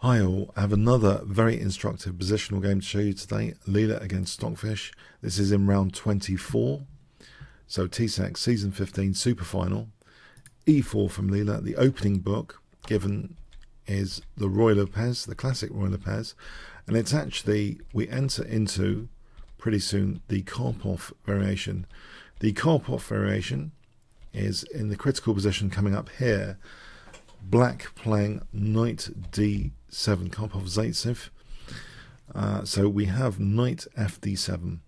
Hi all, I have another very instructive positional game to show you today. Leela against Stockfish. This is in round 24. So TSAC season 15 super final. E4 from Leela. The opening book given is the Ruy Lopez, the classic Ruy Lopez. And it's actually, we enter into pretty soon the Karpov variation. The Karpov variation is in the critical position coming up here. Black playing knight d7, Karpov Zaitsev. So we have knight fd7.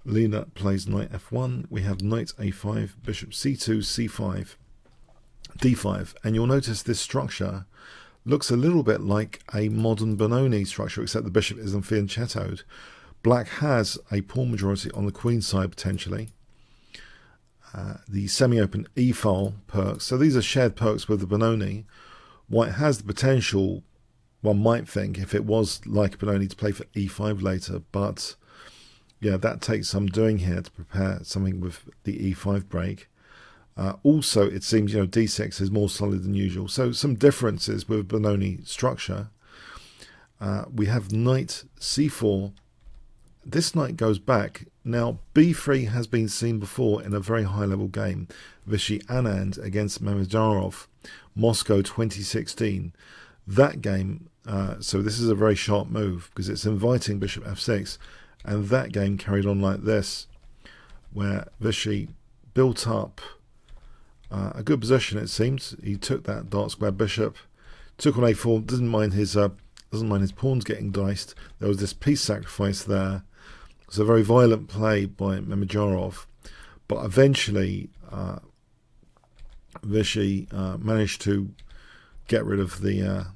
Leela plays knight f1. We have knight a5, bishop c2, c5, d5. And you'll notice this structure looks a little bit like a modern Benoni structure, except the bishop isn't fianchettoed. Black has a pawn majority on the queen side potentially. The semi-open e-file perks. So these are shared perks with the Benoni. White has the potential, one might think, if it was like Benoni, to play for e5 later. But yeah, that takes some doing here to prepare something with the e5 break. Also, it seems, d6 is more solid than usual. So some differences with Benoni structure. We have knight c4. This knight goes back. Now, b3 has been seen before in a very high-level game. Vishy Anand against Mamedov, Moscow 2016. That game, so this is a very sharp move because it's inviting bishop f6. And that game carried on like this, where Vishy built up a good position, it seems. He took that dark square bishop, took on a4, doesn't mind his pawns getting diced. There was this piece sacrifice there. It's a very violent play by Mamedov, but eventually Vishy managed to get rid of the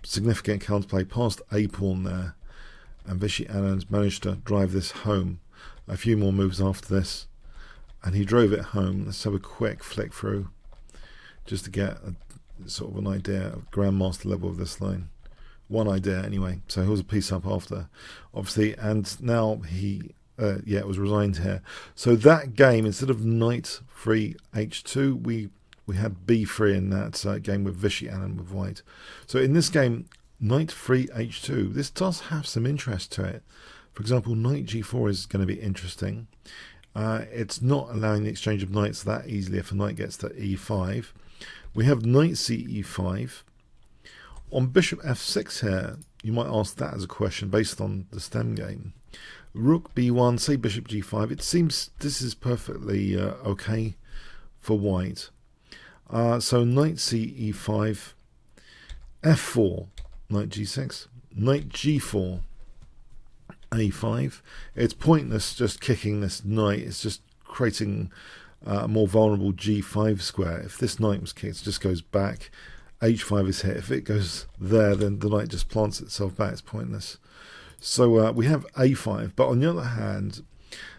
significant counterplay past a pawn there, and Vishy Anand managed to drive this home. A few more moves after this, and he drove it home. Let's have a quick flick through, just to get a sort of an idea of grandmaster level of this line. One idea anyway. So he was a piece up after, obviously, and now he it was resigned here. So that game, instead of knight 3 h2, we had b3 in that game with Vishy Anand with white. So in this game, knight 3 h2, this does have some interest to it. For example, knight g4 is going to be interesting. It's not allowing the exchange of knights that easily if a knight gets to e5. We have knight ce5. On bishop f6 here, you might ask that as a question based on the stem game. Rook b1, say bishop g5. It seems this is perfectly okay for white. So knight ce5, f4, knight g6, knight g4, a5. It's pointless just kicking this knight. It's just creating a more vulnerable g5 square. If this knight was kicked, it just goes back. h5 is hit. If it goes there, then the knight just plants itself back. It's pointless. So we have a5. But on the other hand,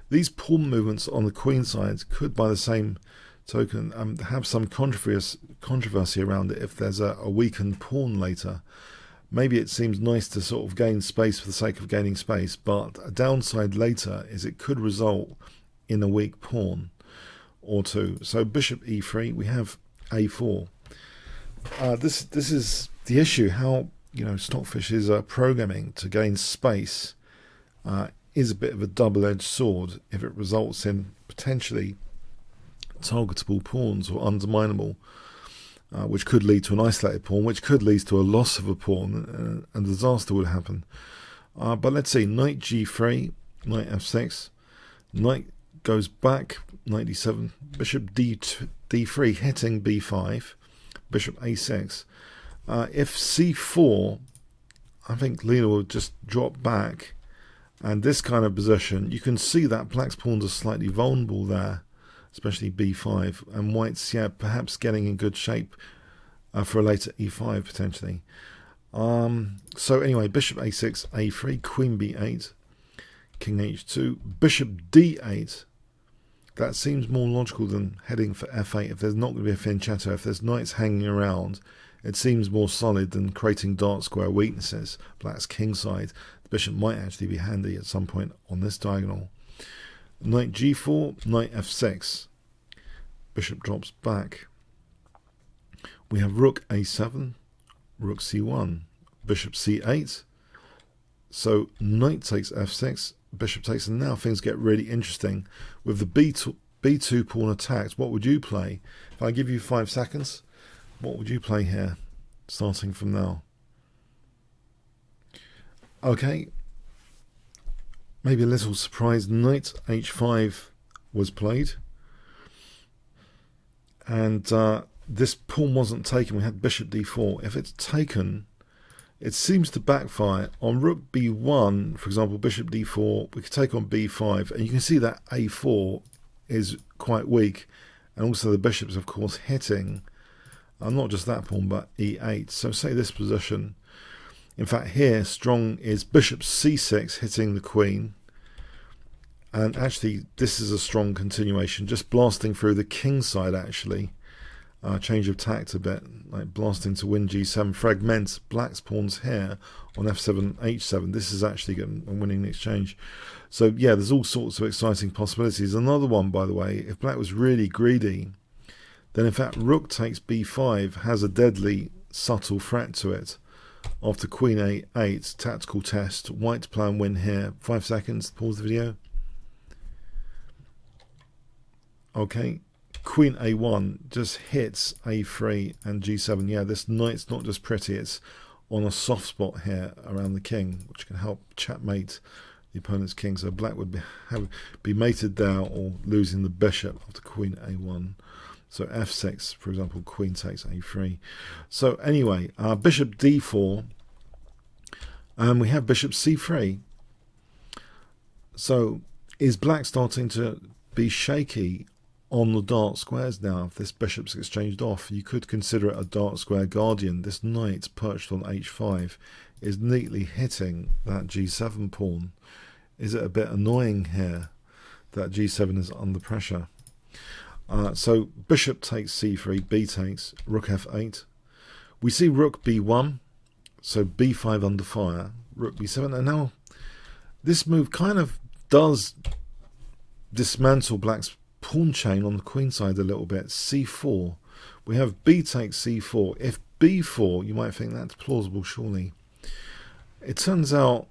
these pawn movements on the queen side could, by the same token, have some controversy around it if there's a weakened pawn later. Maybe it seems nice to sort of gain space for the sake of gaining space, but a downside later is it could result in a weak pawn or two. So bishop e3, we have a4. This is the issue. How Stockfish is programming to gain space is a bit of a double-edged sword if it results in potentially targetable pawns or underminable, which could lead to an isolated pawn, which could lead to a loss of a pawn, and disaster would happen. But let's see, knight g3, knight f6, knight goes back, knight d7, bishop d3 hitting b5. Bishop a6. If c4, I think Leela will just drop back, and this kind of position, you can see that black's pawns are slightly vulnerable there, especially b5, and white's perhaps getting in good shape for a later e5 potentially. So anyway, bishop a6, a3, queen b8, king h2, bishop d8. That seems more logical than heading for f8 if there's not going to be a fianchetto. If there's knights hanging around, it seems more solid than creating dark square weaknesses. Black's king side, the bishop might actually be handy at some point on this diagonal. Knight g4, knight f6. Bishop drops back. We have rook a7, rook c1, bishop c8. So knight takes f6, bishop takes, and now things get really interesting. With the b2 pawn attacked, what would you play? If I give you 5 seconds, what would you play here, starting from now? Okay, maybe a little surprise, knight h5 was played. And this pawn wasn't taken, we had bishop d4. If it's taken, it seems to backfire. On rook b1, for example, bishop d4, we could take on b5, and you can see that a4 is quite weak, and also the bishop's of course hitting, not just that pawn, but e8. So say this position, in fact here, strong is bishop c6 hitting the queen, and actually this is a strong continuation, just blasting through the king side actually. Change of tact a bit, like blasting to win g7, fragment black's pawns here on f7, h7. This is actually good and winning the exchange. So yeah, there's all sorts of exciting possibilities. Another one, by the way, if black was really greedy, then in fact rook takes b5 has a deadly subtle threat to it. After queen a8, tactical test, white to play and win here. 5 seconds, pause the video. Okay. Queen a1 just hits a3 and g7. Yeah, this knight's not just pretty, it's on a soft spot here around the king, which can help checkmate the opponent's king. So black would be mated there or losing the bishop after queen a1. So f6, for example, queen takes a3. So anyway, bishop d4, and we have bishop c3. So is black starting to be shaky on the dark squares now? If this bishop's exchanged off, you could consider it a dark square guardian. This knight perched on h5 is neatly hitting that g7 pawn. Is it a bit annoying here that g7 is under pressure? So bishop takes c3, b takes, rook f8. We see rook b1, so b5 under fire, rook b7, and now this move kind of does dismantle black's pawn chain on the queen side a little bit. c4, we have b takes c4. If b4, you might think that's plausible surely. It turns out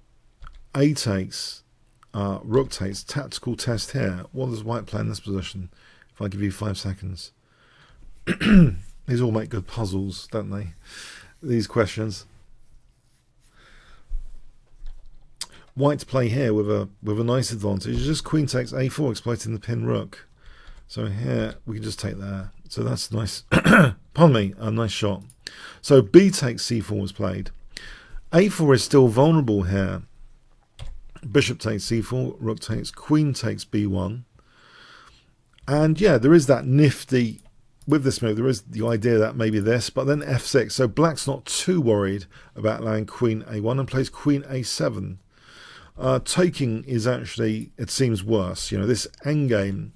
a takes, rook takes, tactical test here. What does white play in this position? If I give you 5 seconds. These all make good puzzles, don't they? These questions. White play here with a nice advantage. It's just queen takes a4, exploiting the pin rook. So here we can just take there. So that's nice. Pardon me, a nice shot. So b takes c4 was played. a4 is still vulnerable here. Bishop takes c4, rook takes, queen takes b1. And yeah, there is that nifty, with this move, there is the idea that maybe this, but then f6. So black's not too worried about allowing queen a1 and plays queen a7. Taking is actually, it seems worse. You know, this endgame,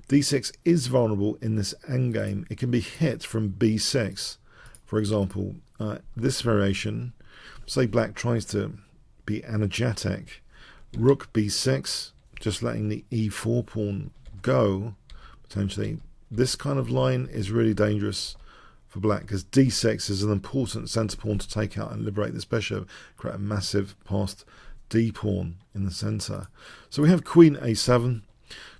d6 is vulnerable in this endgame. It can be hit from b6. For example, this variation, say black tries to be energetic, rook b6, just letting the e4 pawn go, potentially. This kind of line is really dangerous for black because d6 is an important centre pawn to take out and liberate this bishop, create a massive passed d pawn in the centre. So we have queen a7.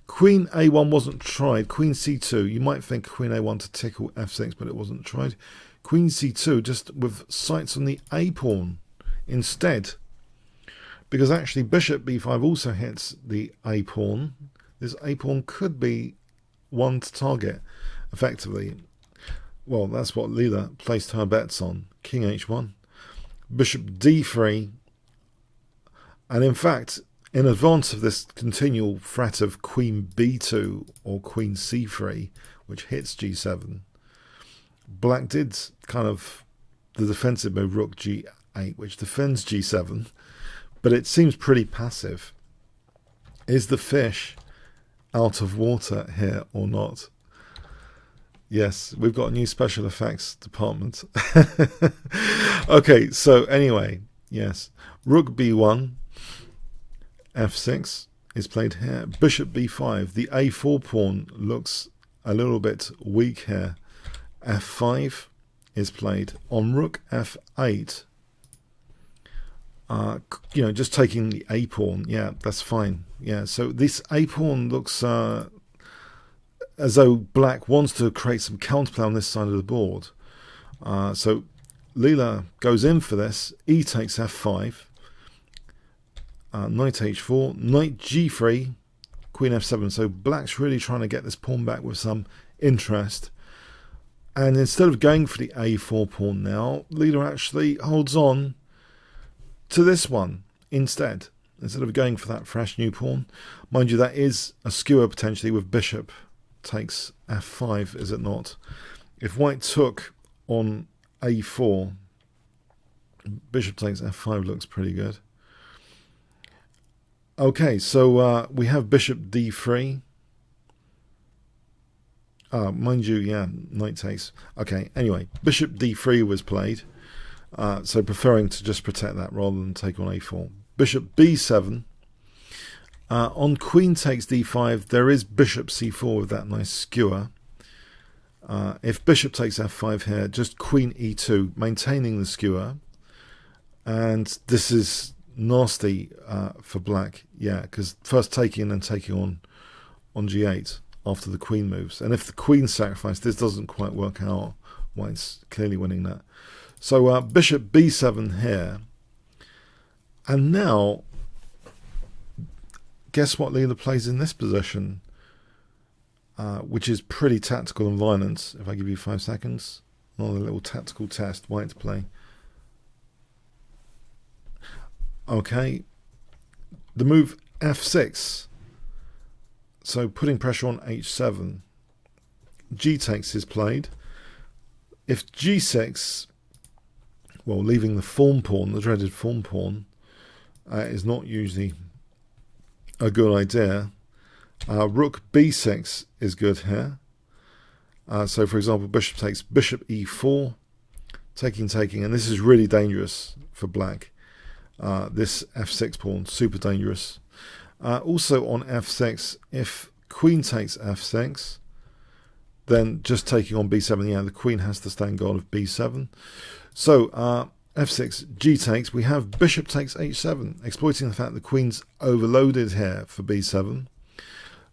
Queen a1 wasn't tried. Queen c2, you might think queen a1 to tickle f6, but it wasn't tried. Queen c2 just with sights on the a pawn instead, because actually bishop b5 also hits the a pawn. This a pawn could be one to target effectively. Well, that's what Leela placed her bets on. King h1, bishop d3, and in fact, in advance of this continual threat of queen b2 or queen c3, which hits g7, black did kind of the defensive move rook g8, which defends g7, but it seems pretty passive. Is the fish out of water here or not? Yes, we've got a new special effects department. Okay, so anyway, yes, rook b1, f6 is played here. Bishop b5, the a4 pawn looks a little bit weak here. f5 is played. On rook f8, you know, just taking the a pawn, yeah, that's fine. Yeah, so this a pawn looks as though black wants to create some counterplay on this side of the board. So Leela goes in for this. E takes f5, knight h4, knight g3, queen f7. So black's really trying to get this pawn back with some interest. And instead of going for the a4 pawn now, Leela actually holds on to this one instead of going for that fresh new pawn. Mind you, that is a skewer potentially with bishop takes f5, is it not? If white took on a4, bishop takes f5 looks pretty good. Okay, so we have bishop d3. Mind you, yeah, knight takes. Okay, anyway, bishop d3 was played. So preferring to just protect that rather than take on a4. Bishop b7. On queen takes d5, there is bishop c4 with that nice skewer. If bishop takes f5 here, just queen e2, maintaining the skewer. And this is nasty for black, yeah, because first taking and taking on g8 after the queen moves. And if the queen's sacrificed, this doesn't quite work out. White's clearly winning that. So bishop b7 here. And now, guess what Leela plays in this position, which is pretty tactical and violent. If I give you 5 seconds, another little tactical test, white to play. Okay, the move f6. So putting pressure on h7. G takes is played. If g6, well, leaving the fawn pawn, the dreaded fawn pawn, is not usually a good idea. Rook b6 is good here. So, for example, bishop takes bishop e4, taking, and this is really dangerous for black. This f6 pawn, super dangerous. Also on f6, if queen takes f6, then just taking on b7, yeah, the queen has to stand guard of b7. So f6, g takes, we have bishop takes h7, exploiting the fact the queen's overloaded here for b7.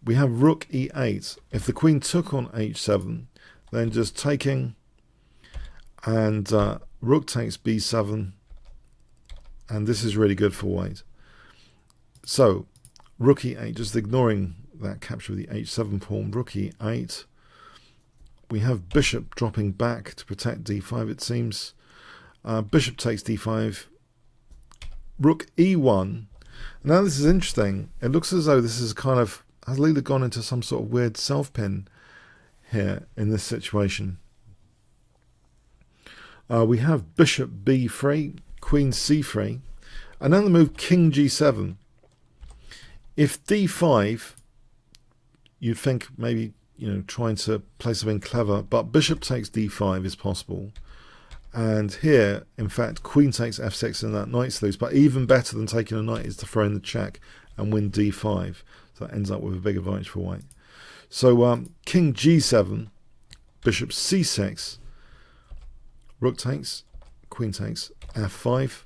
We have rook e8. If the queen took on h7, then just taking, and rook takes b7, and this is really good for white. So rook e8, just ignoring that capture of the h7 pawn, rook e8. We have bishop dropping back to protect d5, it seems. Bishop takes d5, rook e1. Now this is interesting. It looks as though this is kind of, has Leela gone into some sort of weird self-pin here in this situation. We have bishop b3, queen c3, and then the move king g7. If d5, you'd think maybe, you know, trying to play something clever, but bishop takes d5 is possible. And here, in fact, queen takes f6 and that knight's loose. But even better than taking a knight is to throw in the check and win d5. So that ends up with a big advantage for white. So king g7, bishop c6, rook takes, queen takes, f5.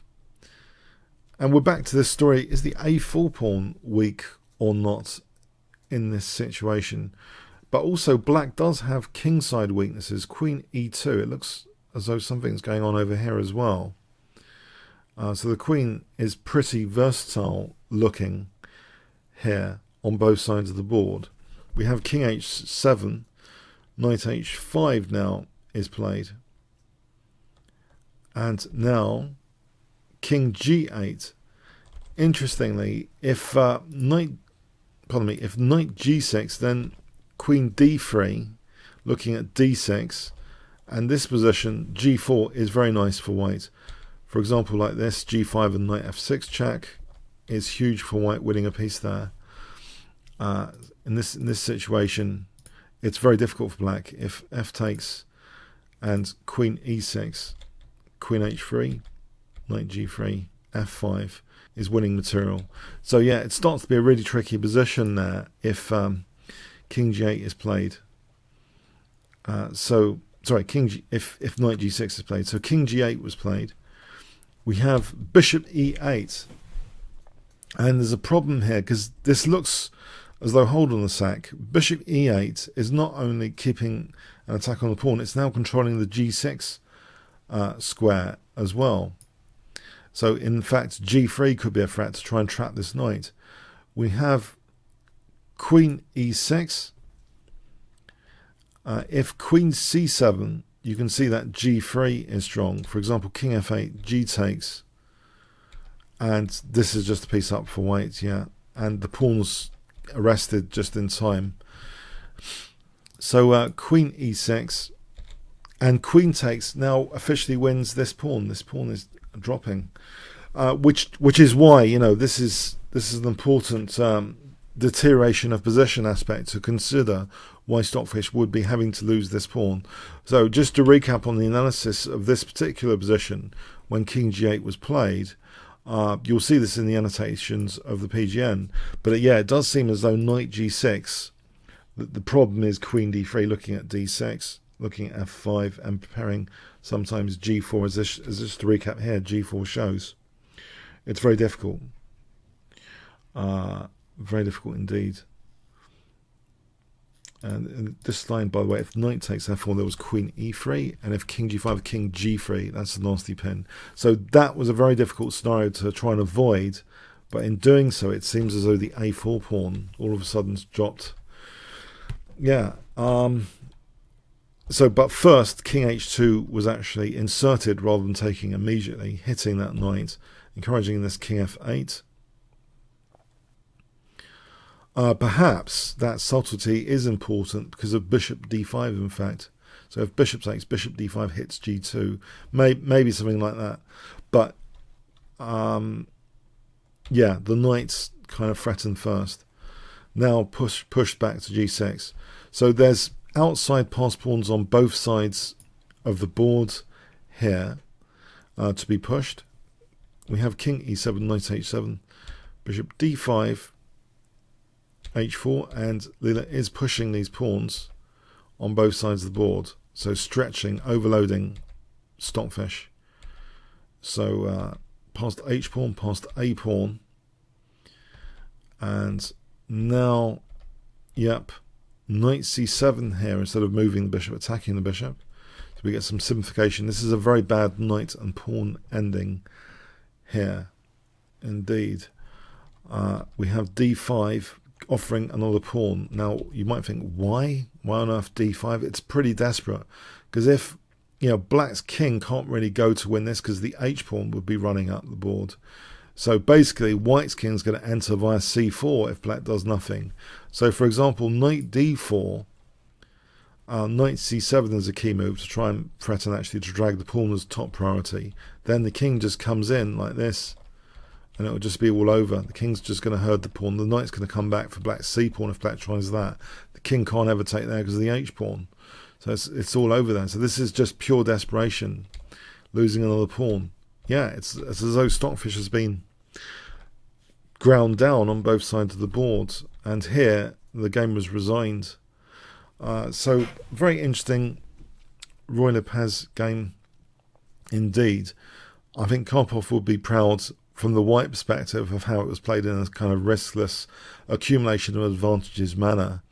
And we're back to this story. Is the a4 pawn weak or not in this situation? But also black does have kingside weaknesses. Queen e2. It looks as though something's going on over here as well. So the queen is pretty versatile looking here on both sides of the board. We have king h7, knight h5 now is played. And now king g8. Interestingly, if knight g6, then queen d3, looking at d6, and this position g4 is very nice for white. For example, like this, g5 and knight f6 check is huge for white, winning a piece there. In this situation, it's very difficult for black. If f takes and queen e6, queen h3, knight g3, f5 is winning material. So yeah, it starts to be a really tricky position there if king g8 is played. So sorry, if knight g6 is played. So king g8 was played. We have bishop e8. And there's a problem here because this looks as though hold on the sack. Bishop e8 is not only keeping an attack on the pawn, it's now controlling the g6 square as well. So in fact, g3 could be a threat to try and trap this knight. We have queen e6. If queen c7, you can see that g3 is strong. For example, king f8, g takes. And this is just a piece up for white, yeah. And the pawn's arrested just in time. So queen e6 and queen takes now officially wins this pawn. This pawn is dropping, which is why, you know, this is an important deterioration of position aspect to consider why Stockfish would be having to lose this pawn. So just to recap on the analysis of this particular position when king g8 was played. You'll see this in the annotations of the PGN, but yeah, it does seem as though knight g6, the problem is queen d3, looking at d6, looking at f5, and preparing sometimes g4, as just to recap here, g4 shows. It's very difficult. Very difficult indeed. And this line, by the way, if knight takes f4, there was queen e3, and if king g5, king g3, that's a nasty pin. So that was a very difficult scenario to try and avoid, but in doing so, it seems as though the a4 pawn all of a sudden dropped. Yeah. But first, king h2 was actually inserted rather than taking immediately, hitting that knight, encouraging this king f8. Perhaps that subtlety is important because of bishop d5, in fact. So if bishop takes, bishop d5 hits g2, maybe something like that. But yeah, the knight's kind of threatened first. Now pushed back to g6. So there's outside pass pawns on both sides of the board here to be pushed. We have king e7, knight h7, bishop d5, h4, and Leela is pushing these pawns on both sides of the board, so stretching, overloading Stockfish. So past h pawn, past a pawn, and now, yep, knight c7 here instead of moving the bishop, attacking the bishop. So we get some simplification. This is a very bad knight and pawn ending here, indeed. We have d5 offering another pawn. Now you might think, why on earth d5? It's pretty desperate, because if, you know, black's king can't really go to win this because the h pawn would be running up the board. So basically white's king is going to enter via c4 if black does nothing. So for example, knight d4, knight c7 is a key move to try and threaten actually to drag the pawn as top priority. Then the king just comes in like this, and it will just be all over. The king's just going to herd the pawn. The knight's going to come back for black's c pawn if black tries that. The king can't ever take there because of the h pawn. So it's all over there. So this is just pure desperation, losing another pawn. Yeah, it's as though Stockfish has been ground down on both sides of the board, and here the game was resigned. So very interesting Ruy Lopez game indeed. I think Karpov will be proud from the white perspective of how it was played in a kind of riskless accumulation of advantages manner.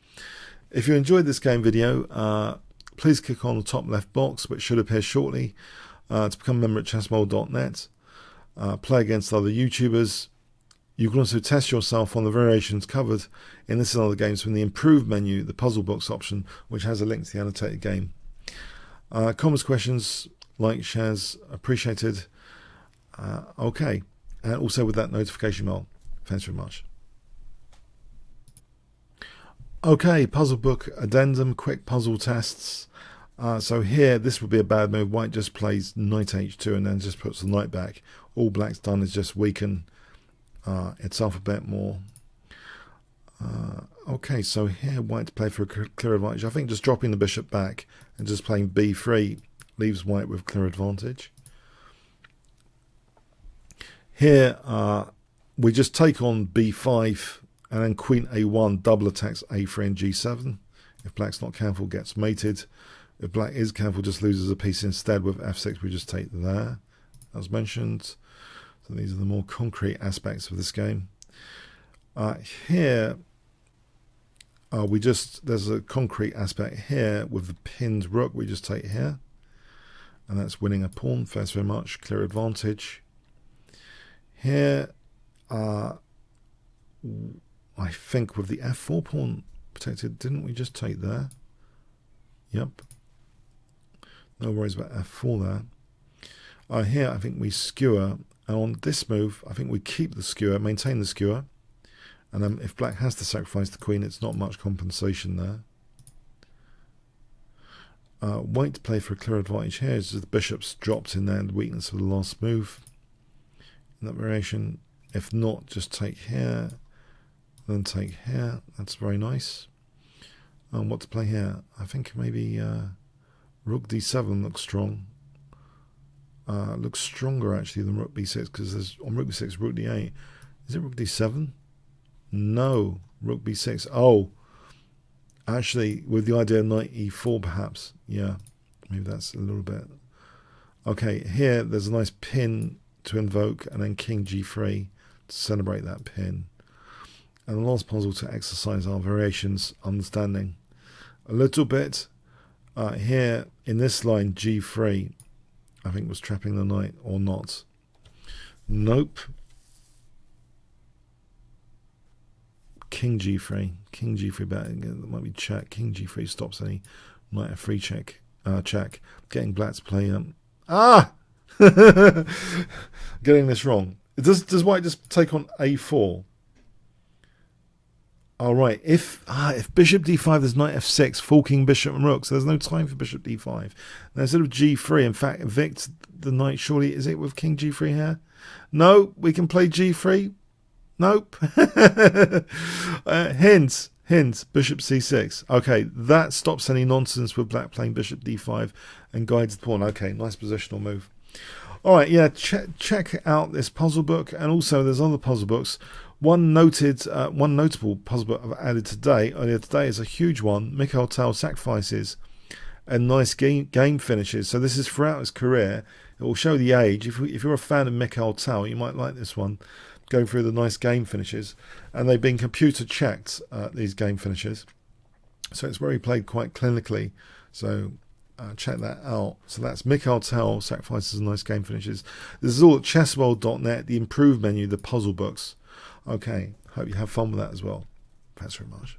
If you enjoyed this game video, please click on the top left box, which should appear shortly, to become a member at chessmold.net. Play against other YouTubers. You can also test yourself on the variations covered in this and other games from the improved menu, the puzzle box option, which has a link to the annotated game. Comments, questions, like, shares, appreciated. Okay. And also with that notification bell. Thanks very much. Okay, puzzle book addendum, quick puzzle tests. So here, this would be a bad move. White just plays knight h2 and then just puts the knight back. All black's done is just weaken itself a bit more. Okay, so here white play for a clear advantage. I think just dropping the bishop back and just playing b3 leaves white with clear advantage. Here, we just take on b5 and then queen a1 double attacks a3 and g7. If black's not careful, gets mated If black is careful, just loses a piece instead. With f6, we just take there, as mentioned. So these are the more concrete aspects of this game. Here, there's a concrete aspect here with the pinned rook. We just take here, and that's winning a pawn. Thanks very much. Clear advantage. Here, I think with the f4 pawn protected, didn't we just take there? Yep. No worries about f4 there. Here, I think we skewer. And on this move, I think we keep the skewer, maintain the skewer. And then if black has to sacrifice the queen, it's not much compensation there. White to play for a clear advantage here is the bishop's dropped in there, and the weakness of the last move. In that variation, if not, just take here, then take here. That's very nice. What to play here? I think maybe rook d7 looks strong. Looks stronger actually than rook b6, because there's on rook b6 rook d8. Is it rook d7? No, rook b6. Oh, actually, with the idea of knight e4 perhaps. Yeah, maybe that's a little bit. Okay, here there's a nice pin to invoke, and then king g3 to celebrate that pin. And the last puzzle to exercise our variations understanding a little bit. Here in this line g3, I think was trapping the knight or not. Nope. King g3, king g3 back. That might be check. King g3 stops any knight f3 check. Check. Getting black to play. Getting this wrong. Does white just take on a4? All right. If bishop d5, there's knight f6, forking bishop and rook. So there's no time for bishop d5. Now instead of g3, in fact, evict the knight. Surely is it with king g3 here? No, we can play g3. Nope. Hint, bishop c6. Okay, that stops any nonsense with black playing bishop d5 and guides the pawn. Okay, nice positional move. All right, yeah, check out this puzzle book, and also there's other puzzle books. One notable puzzle book I've added earlier today is a huge one, Mikhail Tal Sacrifices and Nice Game Finishes. So this is throughout his career. It will show the age. If you're a fan of Mikhail Tal, you might like this one. Going through the nice game finishes, and they've been computer checked, these game finishes, so it's where he played quite clinically. So check that out. So that's Mikhail Tal Sacrifices and Nice Game Finishes. This is all at chessworld.net, the improved menu, the puzzle books. Okay, hope you have fun with that as well. Thanks very much.